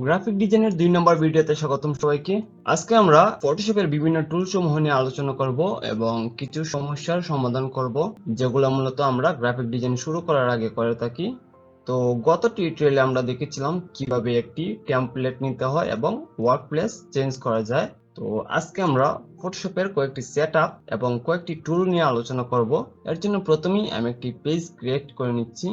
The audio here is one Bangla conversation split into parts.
গ্রাফিক ডিজাইনের 2 নম্বর ভিডিওতে স্বাগতম সবাইকে। আজকে আমরা ফটোশপের বিভিন্ন টুল সমূহ নিয়ে আলোচনা করব এবং কিছু সমস্যার সমাধান করব যেগুলো মূলত আমরা গ্রাফিক ডিজাইন শুরু করার আগে করে থাকি। তো গত টিউটোরিয়ালে আমরা দেখেছিলাম কিভাবে একটি টেমপ্লেট নিতে হয় এবং ওয়ার্কপ্লেস চেঞ্জ করা যায়। তো আজকে আমরা ফটোশপের কয়েকটি সেটআপ এবং কয়েকটি টুল নিয়ে আলোচনা করব। এর জন্য প্রথমেই আমি একটি পেজ ক্রিয়েট করে নিচ্ছি।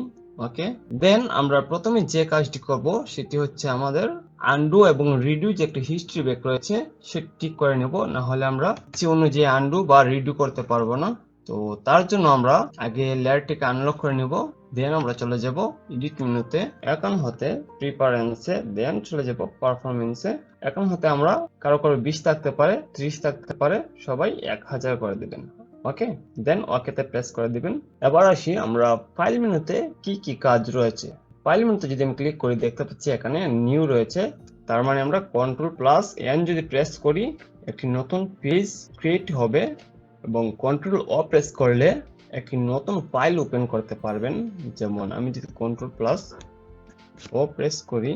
ওকে, দেন আমরা প্রথমে যে কাজটি করব সেটি হচ্ছে আমাদের আনডু এবং রিডু যে একটা হিস্ট্রি ব্যাক রয়েছে সেটি ঠিক করে নেব, না হলে আমরা ইচ্ছে অনুযায়ী আনডু বা রিডু করতে পারবো না। তো তার জন্য আমরা আগে লেয়ারটিকে আনলক করে নেব, দেন আমরা চলে যাব এডিট মেনুতে, এখন হতে প্রিফারেন্সে, দেন চলে যাব পারফরমেন্সে। এখন হতে আমরা কারো 20 থাকতে পারে, 30 থাকতে পারে, সবাই 1000 করে দিবেন। ওকে, দেন ওকেতে প্রেস করে দিবেন। এবার আসি আমরা ফাইল মেনুতে কি কি কাজ রয়েছে। ফাইল মেনুতে যদি আমি ক্লিক করি দেখতে পাচ্ছি এখানে নিউ রয়েছে, তার মানে আমরা Ctrl+N যদি প্রেস করি একটি নতুন পেজ ক্রিয়েট হবে এবং Ctrl+O প্রেস করলে একটি নতুন ফাইল ওপেন করতে পারবেন। যেমন আমি যদি Ctrl+O প্রেস করি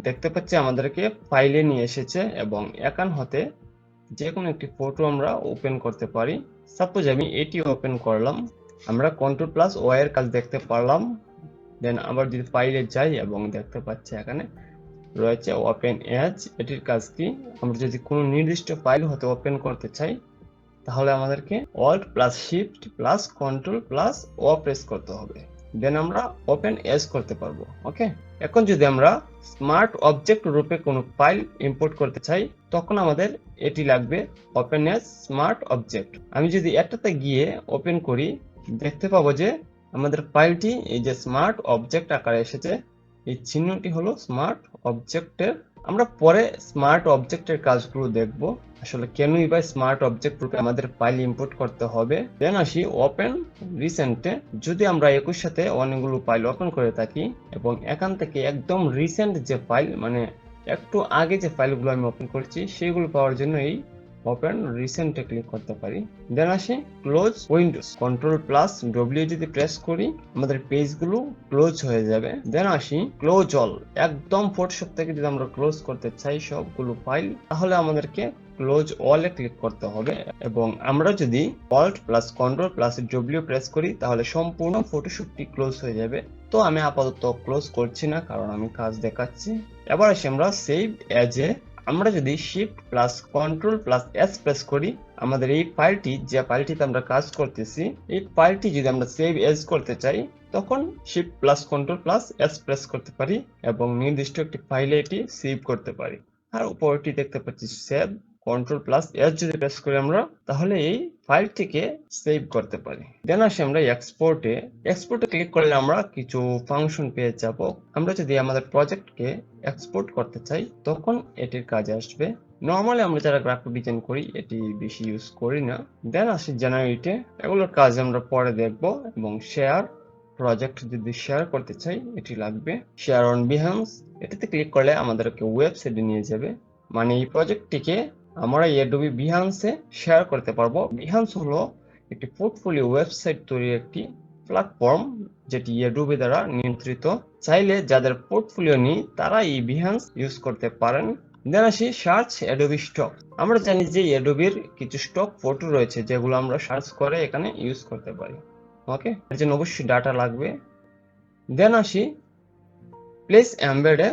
দেখতে পাচ্ছি আমাদেরকে ফাইলে নিয়ে এসেছে এবং এখান হতে যে কোনো একটি ফটো আমরা ওপেন করতে পারি। সাপোজ আমি এটি ওপেন করলাম, আমরা Ctrl+O এর কাজ দেখতে পারলাম। দেন আবার যদি ফাইলে যাই এবং দেখতে পাচ্ছি এখানে রয়েছে ওপেন এজ। এটির কাজ কি, আমরা যদি কোনো নির্দিষ্ট ফাইল হতে ওপেন করতে চাই তাহলে আমাদেরকে Alt+Shift+Ctrl+O প্রেস করতে হবে, দেন আমরা ওপেন এজ করতে পারবো। ওকে, এখন যদি আমরা স্মার্ট অবজেক্ট রূপে কোনো ফাইল ইম্পোর্ট করতে চাই তখন আমাদের এটি লাগবে ওপেন এজ স্মার্ট অবজেক্ট। আমি যদি একটাতে গিয়ে ওপেন করি দেখতে পাবো যে আমাদের ফাইলটি এই যে স্মার্ট অবজেক্ট আকারে এসেছে, এই চিহ্নটি হলো স্মার্ট অবজেক্টের। আমরা পরে স্মার্ট অবজেক্টের কাজগুলো দেখব, আসলে কেনই বা স্মার্ট অবজেক্ট রূপে আমাদের ফাইল ইম্পোর্ট করতে হবে। দেন আসি ওপেন রিসেন্টে। যদি আমরা একই সাথে অনেকগুলো ফাইল ওপেন করে থাকি এবং এখান থেকে একদম রিসেন্ট যে ফাইল, মানে একটু আগে যে ফাইলগুলো আমি ওপেন করছি সেগুলো পাওয়ার জন্য এই ওপেন রিসেন্টে ক্লিক করতে পারি। দেন আসি ক্লোজ উইন্ডোজ, Ctrl+W যদি প্রেস করি আমাদের পেজগুলো ক্লোজ হয়ে যাবে। দেন আসি ক্লোজ অল, একদম ফটোশপ থেকে যদি আমরা ক্লোজ করতে চাই সবগুলো ফাইল তাহলে আমাদেরকে ক্লোজ অলে ক্লিক করতে হবে এবং আমরা যদি Alt+Ctrl+W প্রেস করি তাহলে সম্পূর্ণ ফটোশপটি ক্লোজ হয়ে যাবে। তো আমি আপাতত ক্লোজ করছি না কারণ আমি কাজ দেখাচ্ছি। এবার আসি আমরা সেভ এজে। আমরা যদি Shift+Ctrl+S প্রেস করি আমাদের এই ফাইলটি, যে ফাইলটিতে আমরা কাজ করতেছি, এই ফাইলটি যদি আমরা সেভ এজ করতে চাই তখন Shift+Ctrl+S প্রেস করতে পারি এবং নির্দিষ্ট একটি ফাইলে এটি সেভ করতে পারি। আর উপরটি দেখতে পাচ্ছি সেভ, Ctrl+S যদি প্রেস করি আমরা তাহলে এই ফাইলটিকে সেভ করতে পারি। দেন আসি আমরা এক্সপোর্টে ক্লিক করলে আমরা কিছু ফাংশন পেয়ে যাব। আমরা যদি আমাদের প্রজেক্টকে এক্সপোর্ট করতে চাই তখন এটির কাজে আসবে। নর্মালি আমরা যারা গ্রাফিক ডিজাইন করি এটি বেশি ইউজ করি না। দেন আসি জেনারেটে, এগুলোর কাজ আমরা পরে দেখব। এবং শেয়ার প্রজেক্ট যদি শেয়ার করতে চাই এটি লাগবে শেয়ার অন বিহান্স। এটাতে ক্লিক করলে আমাদেরকে ওয়েবসাইটে নিয়ে যাবে, মানে এই প্রজেক্টটিকে আমরা অ্যাডোবি বিহান্সে শেয়ার করতে পারবো। বিহান্স হলো একটি পোর্টফোলিও ওয়েবসাইট তৈরির একটি প্ল্যাটফর্ম যেটি অ্যাডোবি দ্বারা নিয়ন্ত্রিত। চাইলে যাদের পোর্টফোলিও নেই তারা এই বিহান্স ইউজ করতে পারেন। দেন আসি সার্চ অ্যাডোবি স্টক। আমরা জানি যে অ্যাডোবির কিছু স্টক ফটো রয়েছে যেগুলো আমরা সার্চ করে এখানে ইউজ করতে পারি। ওকে, এর জন্য অবশ্যই ডাটা লাগবে। দেন আসি প্লেস এমবেডে।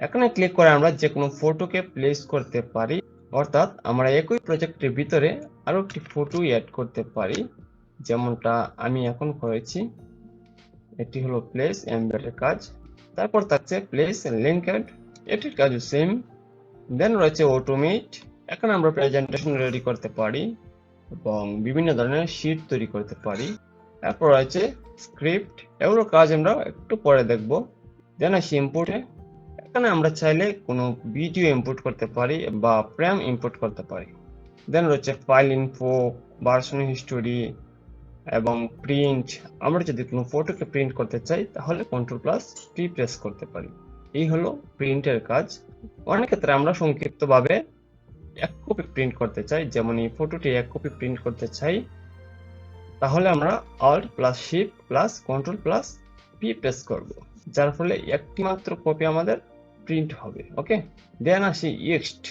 এখানে ক্লিক করে আমরা যে কোনো ফটোকে প্লেস করতে পারি, অর্থাৎ আমরা একই প্রজেক্টের ভিতরে আরো একটি ফটো অ্যাড করতে পারি, যেমনটা আমি এখন করেছি। এটি হলো প্লেস এমবেডের কাজ। তারপর থাকছে প্লেস লিঙ্কেড, এটির কাজও সেম। দেন রয়েছে অটোমেট, এখানে আমরা প্রেজেন্টেশন রেডি করতে পারি এবং বিভিন্ন ধরনের শীট তৈরি করতে পারি। তারপর রয়েছে স্ক্রিপ্ট, এগুলোর কাজ আমরা একটু পরে দেখব। দেন আসি ইম্পোর্টে, এখানে আমরা চাইলে কোনো ভিডিও ইম্পোর্ট করতে পারি বা ফ্রেম ইম্পোর্ট করতে পারি। দেন রয়েছে ফাইল ইনফো, ভার্সন হিস্টোরি এবং প্রিন্ট। আমরা যদি কোনো ফটোকে প্রিন্ট করতে চাই তাহলে Ctrl+P প্রেস করতে পারি। এই হলো প্রিন্টের কাজ। অনেক ক্ষেত্রে আমরা সংক্ষিপ্তভাবে এক কপি প্রিন্ট করতে চাই, যেমন এই ফটোটি এক কপি প্রিন্ট করতে চাই তাহলে আমরা Alt+Shift+Ctrl+P প্রেস করব, যার ফলে একটি মাত্র কপি আমাদের প্রিন্ট হবে। ওকে, দেন আসি next.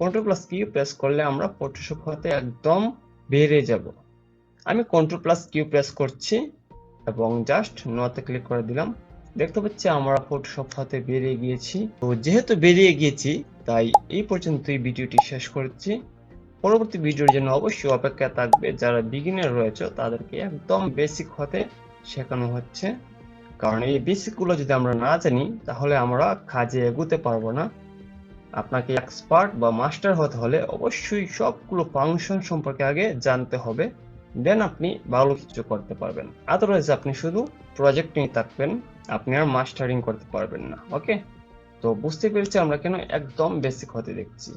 Control plus Q press করলে আমরা ফটোশপ হতে একদম বেরিয়ে যাব। আমি কন্ট্রোল প্লাস কিউ প্রেস করছি এবং জাস্ট নোতে ক্লিক করে দিলাম। দেখতে পাচ্ছি আমরা ফটোশপ হতে বেরিয়ে গিয়েছি। তো যেহেতু বেরিয়ে গিয়েছি তাই এই পর্যন্তই ভিডিওটি শেষ করছি। পরবর্তী ভিডিওর জন্য অবশ্যই অপেক্ষা থাকবে। যারা বিগিনার রয়েছে তাদেরকে একদম বেসিক হতে শেখানো হচ্ছে, কারণ এই বেসিকগুলো যদি আমরা না জানি তাহলে আমরা কাজে এগোতে পারবো না। আপনাকে এক্সপার্ট বা মাস্টার হতে হলে অবশ্যই সবগুলো ফাংশন সম্পর্কে আগে জানতে হবে, দেন আপনি ভালো কিছু করতে পারবেন। আদারওয়াইজ আপনি শুধু প্রজেক্ট নিয়ে থাকবেন, আপনি আর মাস্টারিং করতে পারবেন না। ওকে, তো বুঝতে পেরেছি আমরা কেন একদম বেসিক হতে দেখছি।